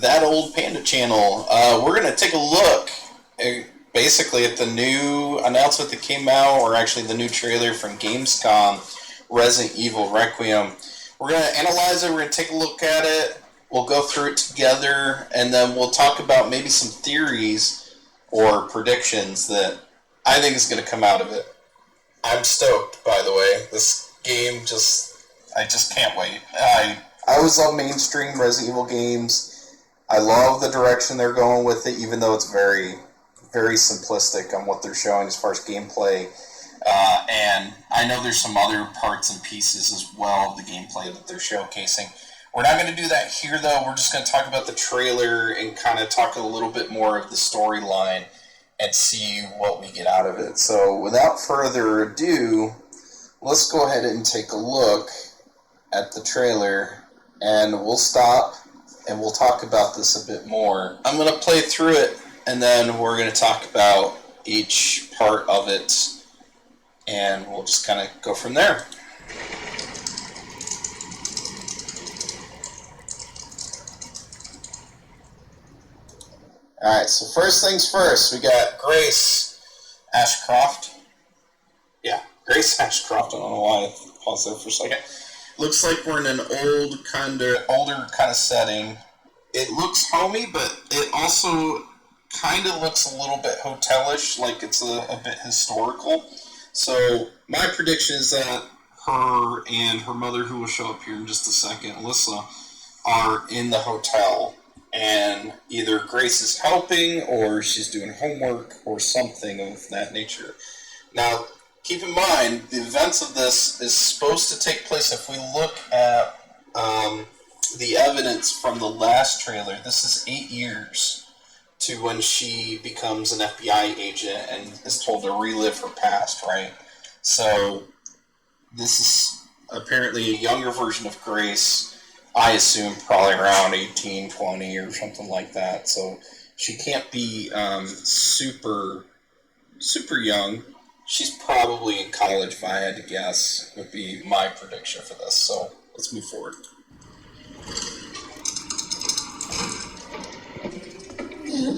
That Old Panda channel. We're going to take a look basically at the new announcement that came out, or actually the new trailer from GamesCom, Resident Evil Requiem. We're going to analyze it, we're going to take a look at it, we'll go through it together, and then we'll talk about maybe some theories or predictions that I think is going to come out of it. I'm stoked, by the way. This game I just can't wait. I always love mainstream Resident Evil games. I love the direction they're going with it, even though it's very, very simplistic on what they're showing as far as gameplay. And I know there's some other parts and pieces as well of the gameplay that they're showcasing. We're not going to do that here, though. We're just going to talk about the trailer and kind of talk a little bit more of the storyline and see what we get out of it. So without further ado, let's go ahead and take a look at the trailer, and we'll stop and we'll talk about this a bit more. I'm going to play through it, and then we're going to talk about each part of it, and we'll just kind of go from there. Alright, so first things first, we got Grace Ashcroft. Yeah, Grace Ashcroft. I don't know why I paused there for a second. Looks like we're in an older kind of setting. It looks homey, but it also kind of looks a little bit hotelish, like it's a bit historical. So my prediction is that her and her mother, who will show up here in just a second, Alyssa, are in the hotel. And either Grace is helping, or she's doing homework, or something of that nature. Now, keep in mind, the events of this is supposed to take place, if we look at the evidence from the last trailer, this is 8 years to when she becomes an FBI agent and is told to relive her past, right? So, this is apparently a younger version of Grace. I assume probably around 18, 20 or something like that. So she can't be super young. She's probably in college, if I had to guess, would be my prediction for this. So let's move forward. Yeah.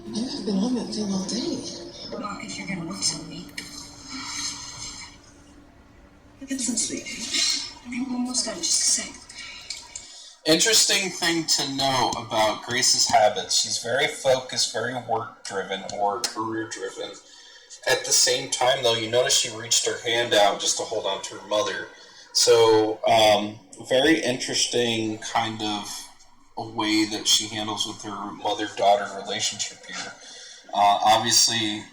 I've been on that thing all day. Well, if you're gonna look to me. Get some sleep. I'm almost done, just a sec. Interesting thing to know about Grace's habits. She's very focused, very work-driven, or career-driven. At the same time, though, you notice she reached her hand out just to hold on to her mother. So, very interesting kind of a way that she handles with her mother-daughter relationship here. Obviously,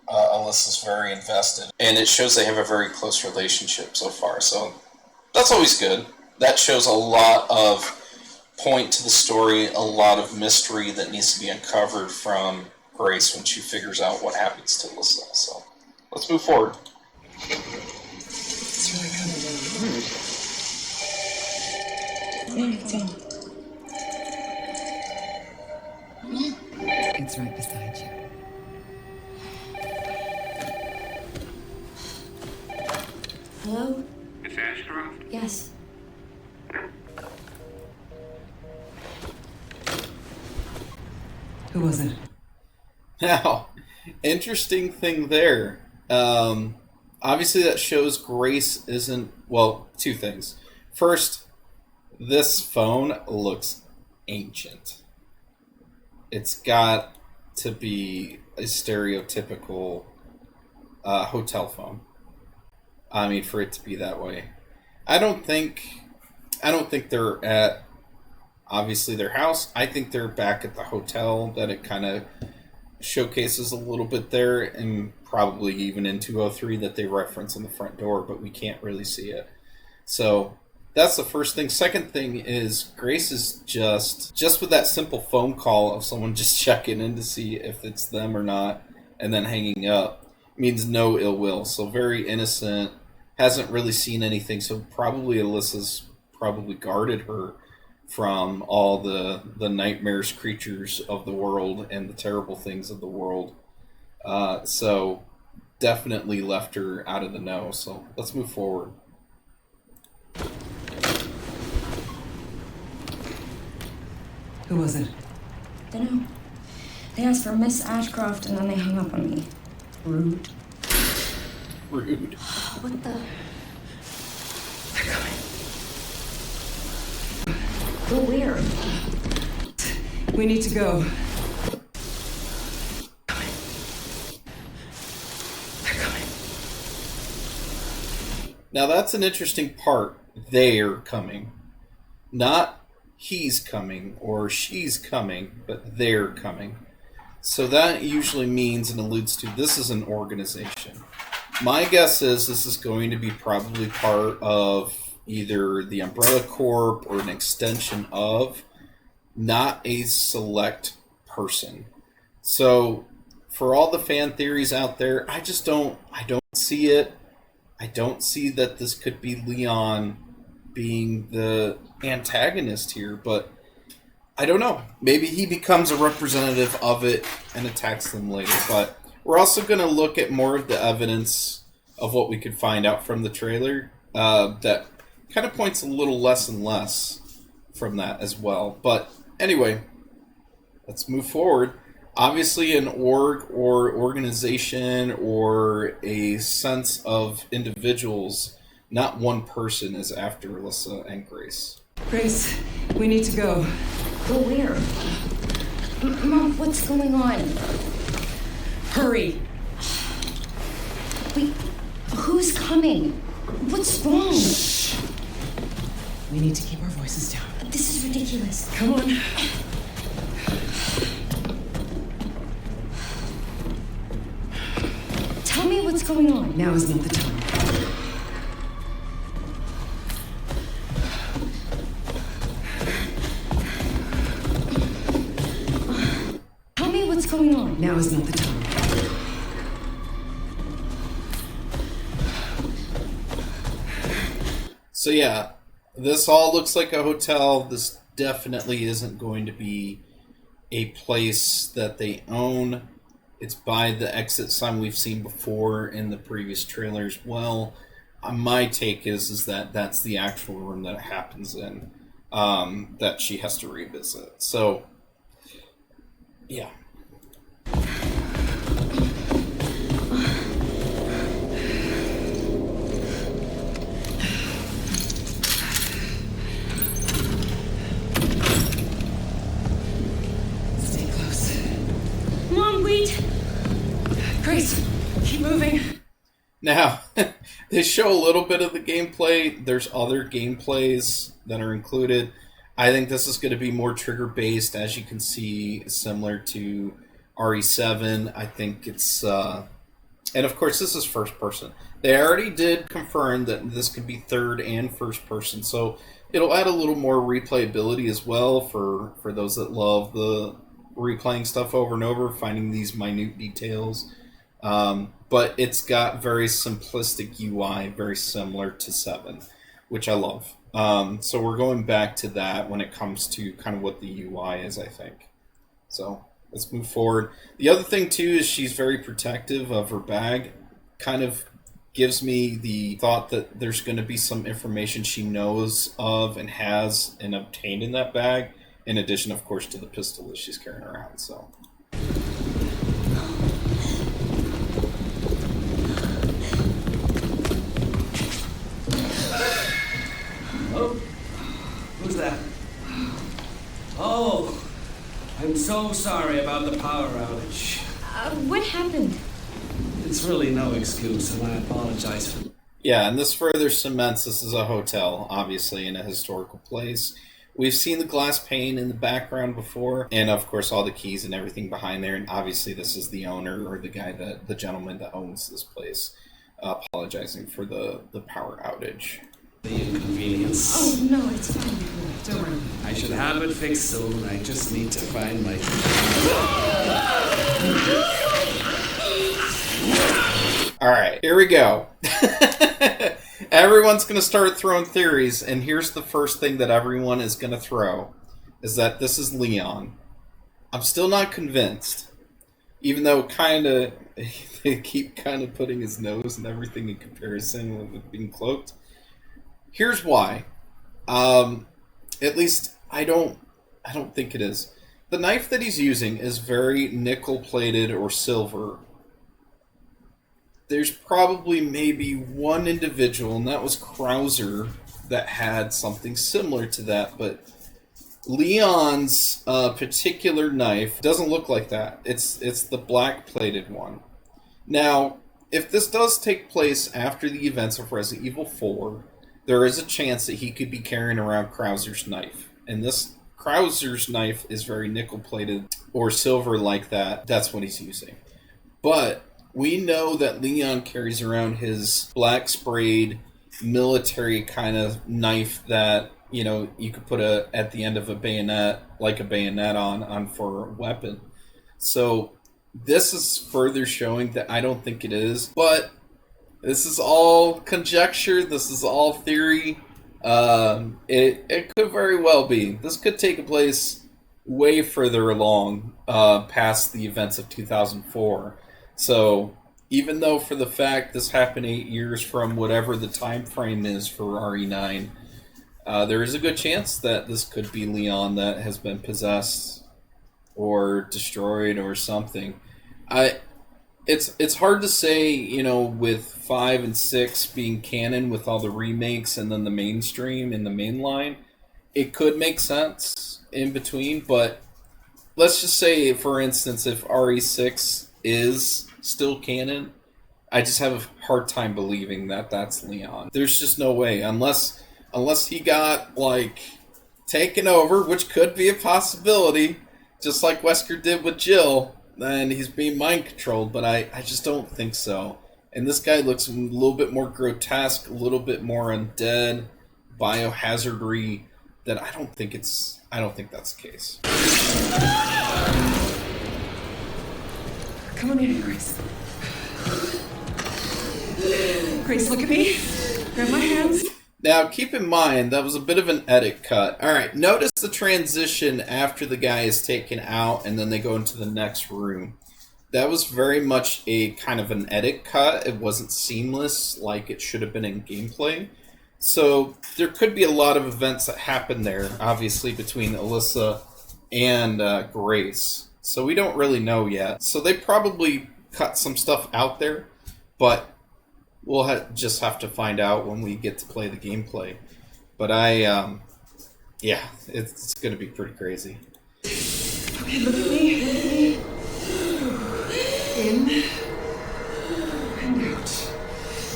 Alyssa's very invested, and it shows they have a very close relationship so far, so that's always good. That shows a lot of point to the story, a lot of mystery that needs to be uncovered from Grace when she figures out what happens to Alyssa. So let's move forward. It's really kind of weird. It's right beside you. Hello? Miss Ashcroft? Yes. Who was it? Now, interesting thing there. Obviously that shows Grace isn't, well, two things. First, this phone looks ancient. It's got to be a stereotypical hotel phone. I mean, for it to be that way. I don't think they're at, obviously, their house. I think they're back at the hotel that it kind of showcases a little bit there, and probably even in 203 that they reference in the front door, but we can't really see it. So that's the first thing. Second thing is Grace is just with that simple phone call of someone just checking in to see if it's them or not, and then hanging up, means no ill will. So very innocent, hasn't really seen anything, so probably Alyssa's probably guarded her from all the nightmares creatures of the world and the terrible things of the world. So definitely left her out of the know. So let's move forward. Who was it? Dunno. They asked for Miss Ashcroft and then they hung up on me. Rude. Rude. What the? They're coming. Go where? We need to go. They're coming. Now that's an interesting part. They're coming. Not he's coming or she's coming, but they're coming. So that usually means and alludes to this is an organization. My guess is this is going to be probably part of either the Umbrella Corp or an extension of, not a select person. So for all the fan theories out there, I don't see it. I don't see that this could be Leon being the antagonist here, but I don't know. Maybe he becomes a representative of it and attacks them later. But we're also going to look at more of the evidence of what we could find out from the trailer that kind of points a little less and less from that as well. But anyway, let's move forward. Obviously, an org or organization or a sense of individuals, not one person, is after Alyssa and Grace. Grace, we need to go. Go where? Mom, what's going on? Hurry! Wait, who's coming? What's wrong? Shh. We need to keep our voices down. This is ridiculous. Come on. Tell me what's going on. Now is not the time. Tell me what's going on. Now is not the time. So yeah, this all looks like a hotel. This definitely isn't going to be a place that they own. It's by the exit sign we've seen before in the previous trailers. Well, my take is that that's the actual room that it happens in, that she has to revisit. So, yeah. Stay close. Mom, wait. Grace, keep moving. Now, they show a little bit of the gameplay. There's other gameplays that are included. I think this is going to be more trigger-based, as you can see, similar to RE7. I think it's... and of course, this is first person. They already did confirm that this could be third and first person, so it'll add a little more replayability as well for those that love the replaying stuff over and over, finding these minute details. But it's got very simplistic UI, very similar to 7, which I love. So we're going back to that when it comes to kind of what the UI is, I think. So let's move forward. The other thing, too, is she's very protective of her bag. Kind of gives me the thought that there's going to be some information she knows of and has and obtained in that bag, in addition, of course, to the pistol that she's carrying around. So. Oh, who's that? Oh, I'm so sorry about the power outage. What happened? It's really no excuse, and I apologize for... Yeah, and this further cements this is a hotel, obviously, in a historical place. We've seen the glass pane in the background before, and of course all the keys and everything behind there, and obviously this is the owner, or the gentleman that owns this place, apologizing for the power outage. The inconvenience. Oh, no, it's fine. Don't worry. I should have it fixed soon. I just need to find my... Alright, here we go. Everyone's going to start throwing theories, and here's the first thing that everyone is going to throw, is that this is Leon. I'm still not convinced, even though kind of they keep kind of putting his nose and everything in comparison with it being cloaked. Here's why. At least I don't I don't think it is. The knife that he's using is very nickel-plated or silver. There's probably maybe one individual, and that was Krauser, that had something similar to that, but Leon's particular knife doesn't look like that. It's the black-plated one. Now, if this does take place after the events of Resident Evil 4, there is a chance that he could be carrying around Krauser's knife. And this Krauser's knife is very nickel-plated or silver like that. That's what he's using. But we know that Leon carries around his black sprayed military kind of knife that, you know, you could put at the end of a bayonet, like a bayonet on for a weapon. So this is further showing that I don't think it is, but this is all conjecture, this is all theory. It could very well be. This could take place way further along, past the events of 2004. So, even though for the fact this happened 8 years from whatever the time frame is for RE9, there is a good chance that this could be Leon that has been possessed or destroyed or something. It's hard to say, you know, with 5 and 6 being canon with all the remakes and then the mainstream and the mainline, it could make sense in between, but let's just say, for instance, if RE6 is still canon, I just have a hard time believing that that's Leon. There's just no way, unless he got, like, taken over, which could be a possibility, just like Wesker did with Jill, then he's being mind controlled, but I just don't think so. And this guy looks a little bit more grotesque, a little bit more undead, biohazardry, that I don't think that's the case. Come on in, Grace. Grace, look at me. Grab my hands. Now, keep in mind, that was a bit of an edit cut. Alright, notice the transition after the guy is taken out and then they go into the next room. That was very much a kind of an edit cut. It wasn't seamless like it should have been in gameplay. So, there could be a lot of events that happen there, obviously, between Alyssa and Grace. So, we don't really know yet. So, they probably cut some stuff out there, but we'll just have to find out when we get to play the gameplay. But yeah, it's going to be pretty crazy. Okay, look at me. In and out.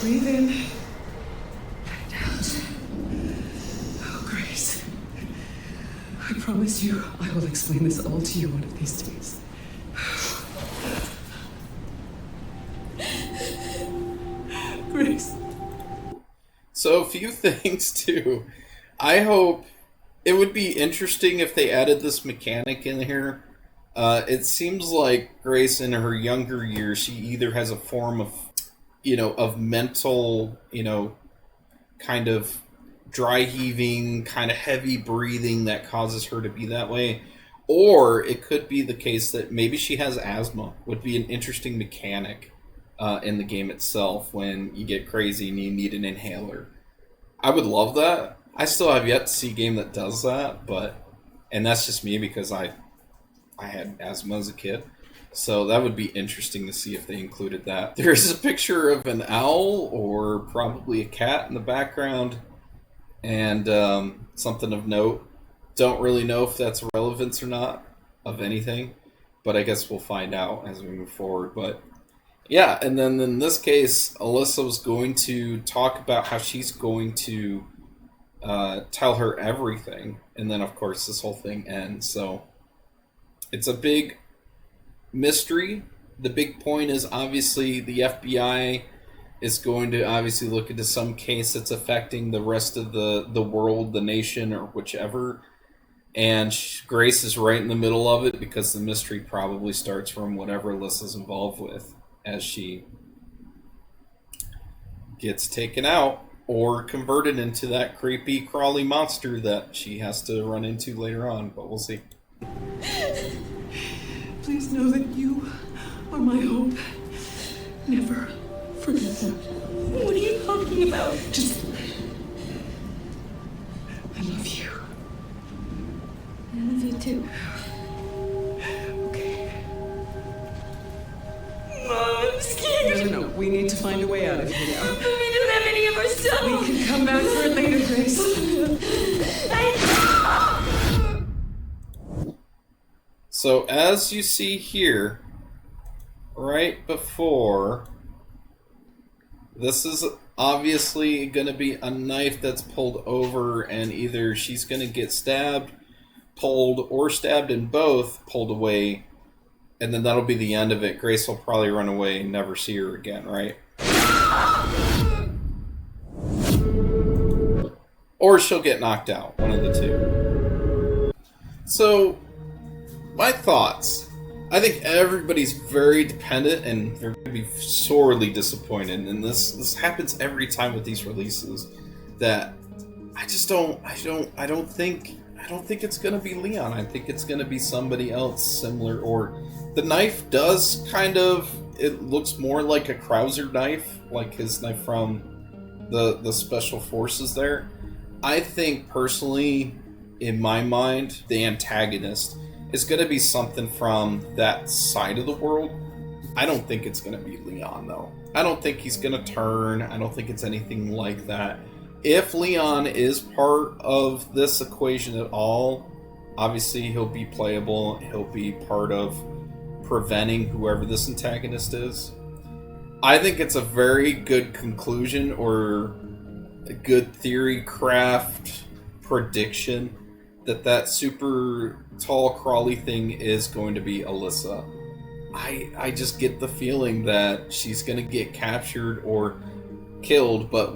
Breathe in and out. Oh, Grace. I promise you I will explain this all to you one of these days. Grace. So, a few things, too. I hope it would be interesting if they added this mechanic in here. It seems like Grace, in her younger years, she either has a form of, of mental, kind of dry heaving, kind of heavy breathing that causes her to be that way. Or it could be the case that maybe she has asthma. Would be an interesting mechanic in the game itself when you get crazy and you need an inhaler. I would love that. I still have yet to see a game that does that, and that's just me because I had asthma as a kid. So that would be interesting to see if they included that. There's a picture of an owl or probably a cat in the background and something of note. Don't really know if that's relevance or not of anything, but I guess we'll find out as we move forward. But yeah, and then in this case, Alyssa was going to talk about how she's going to tell her everything, and then of course this whole thing ends. So it's a big mystery. The big point is obviously the FBI is going to obviously look into some case that's affecting the rest of the world, the nation, or whichever. And Grace is right in the middle of it because the mystery probably starts from whatever Alyssa's involved with as she gets taken out or converted into that creepy crawly monster that she has to run into later on, but we'll see. Please know that you are my hope. Never forget that. What are you talking about? Just... I love you. love you too. Okay. Mom, I'm scared. No. We need to find a way out of here now. We don't have any of our stuff. We can come back for it later, Grace. So as you see here, right before, this is obviously going to be a knife that's pulled over, and either she's going to get stabbed, pulled, or stabbed in both, pulled away, and then that'll be the end of it. Grace will probably run away and never see her again, right? Or she'll get knocked out, one of the two. So, my thoughts. I think everybody's very dependent, and they're going to be sorely disappointed. And this happens every time with these releases. That I don't think it's going to be Leon. I think it's going to be somebody else similar. Or the knife does kind of. It looks more like a Krauser knife, like his knife from the Special Forces there. I think personally, in my mind, the antagonist is going to be something from that side of the world. I don't think it's going to be Leon, though. I don't think he's going to turn. I don't think it's anything like that. If Leon is part of this equation at all, obviously he'll be playable. He'll be part of preventing whoever this antagonist is. I think it's a very good conclusion, or a good theory craft prediction, that super tall crawly thing is going to be Alyssa. I just get the feeling that she's going to get captured or killed, but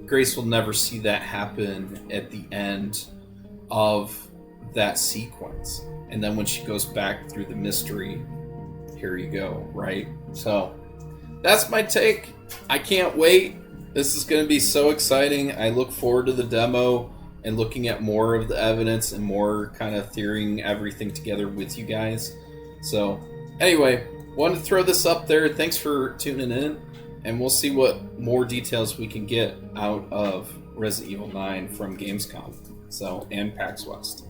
Grace will never see that happen at the end of that sequence. And then when she goes back through the mystery, here you go, right? So that's my take. I can't wait. This is going to be so exciting. I look forward to the demo and looking at more of the evidence and more kind of theorying everything together with you guys. So anyway, wanted to throw this up there. Thanks for tuning in, and we'll see what more details we can get out of Resident Evil 9 from Gamescom, and PAX West.